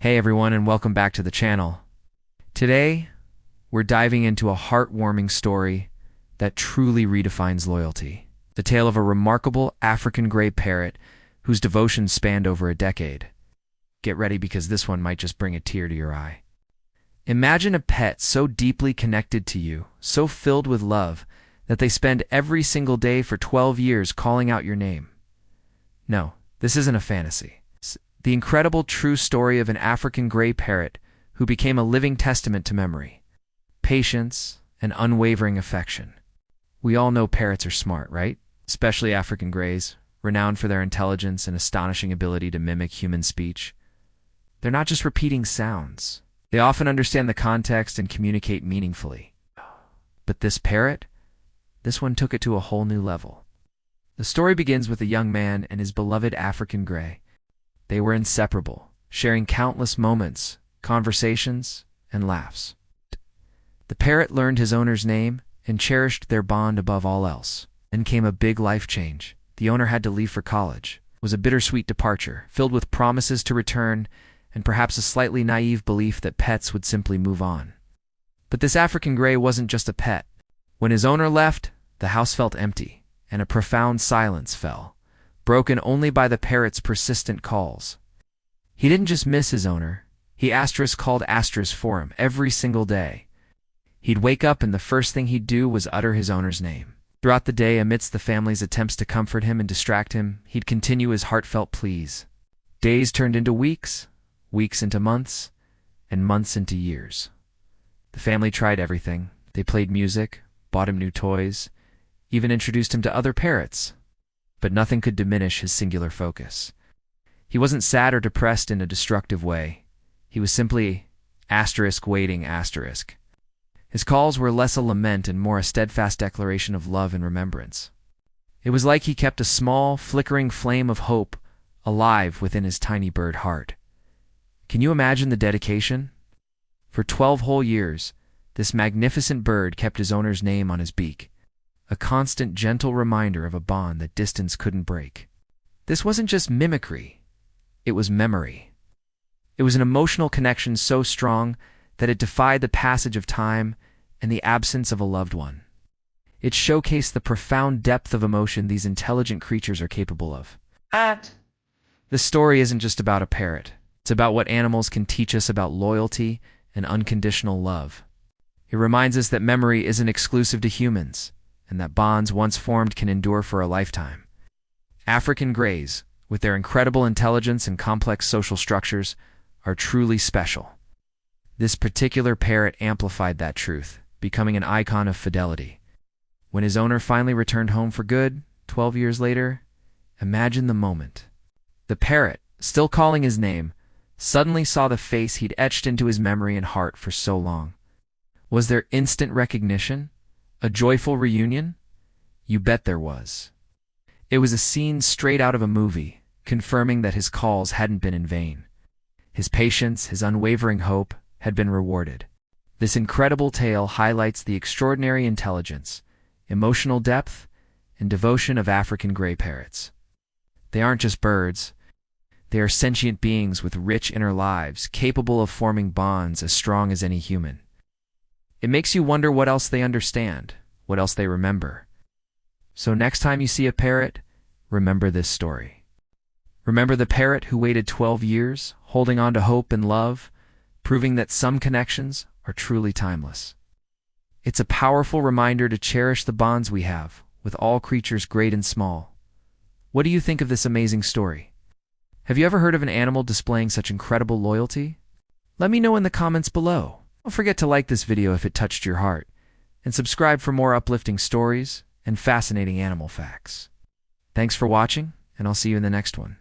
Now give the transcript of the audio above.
Hey everyone, and welcome back to the channel. Today, we're diving into a heartwarming story that truly redefines loyalty. The tale of a remarkable African gray parrot whose devotion spanned over a decade. Get ready because this one might just bring a tear to your eye. Imagine a pet so deeply connected to you, so filled with love, that they spend every single day for 12 years calling out your name. No, this isn't a fantasy. The incredible true story of an African gray parrot who became a living testament to memory, patience, and unwavering affection. We all know parrots are smart, right? Especially African grays, renowned for their intelligence and astonishing ability to mimic human speech. They're not just repeating sounds. They often understand the context and communicate meaningfully. But this parrot? This one took it to a whole new level. The story begins with a young man and his beloved African gray. They were inseparable, sharing countless moments, conversations, and laughs. The parrot learned his owner's name and cherished their bond above all else. Then came a big life change. The owner had to leave for college. It was a bittersweet departure, filled with promises to return and perhaps a slightly naive belief that pets would simply move on. But this African gray wasn't just a pet. When his owner left, the house felt empty, and a profound silence fell, broken only by the parrot's persistent calls. He didn't just miss his owner, he called for him every single day. He'd wake up and the first thing he'd do was utter his owner's name. Throughout the day, amidst the family's attempts to comfort him and distract him, he'd continue his heartfelt pleas. Days turned into weeks, weeks into months, and months into years. The family tried everything. They played music, bought him new toys, even introduced him to other parrots. But nothing could diminish his singular focus. He wasn't sad or depressed in a destructive way. He was simply waiting. His calls were less a lament and more a steadfast declaration of love and remembrance. It was like he kept a small, flickering flame of hope alive within his tiny bird heart. Can you imagine the dedication? For 12 whole years, this magnificent bird kept his owner's name on his beak, a constant, gentle reminder of a bond that distance couldn't break. This wasn't just mimicry, it was memory. It was an emotional connection so strong that it defied the passage of time and the absence of a loved one. It showcased the profound depth of emotion these intelligent creatures are capable of. This story isn't just about a parrot. It's about what animals can teach us about loyalty and unconditional love. It reminds us that memory isn't exclusive to humans, and that bonds once formed can endure for a lifetime. African grays, with their incredible intelligence and complex social structures, are truly special. This particular parrot amplified that truth, becoming an icon of fidelity. When his owner finally returned home for good, 12 years later, imagine the moment. The parrot, still calling his name, suddenly saw the face he'd etched into his memory and heart for so long. Was there instant recognition? A joyful reunion? You bet there was. It was a scene straight out of a movie, confirming that his calls hadn't been in vain. His patience, his unwavering hope, had been rewarded. This incredible tale highlights the extraordinary intelligence, emotional depth, and devotion of African gray parrots. They aren't just birds. They are sentient beings with rich inner lives, capable of forming bonds as strong as any human. It makes you wonder what else they understand, what else they remember. So next time you see a parrot, remember this story. Remember the parrot who waited 12 years, holding on to hope and love, proving that some connections are truly timeless. It's a powerful reminder to cherish the bonds we have with all creatures great and small. What do you think of this amazing story? Have you ever heard of an animal displaying such incredible loyalty? Let me know in the comments below. Don't forget to like this video if it touched your heart, and subscribe for more uplifting stories and fascinating animal facts. Thanks for watching, and I'll see you in the next one.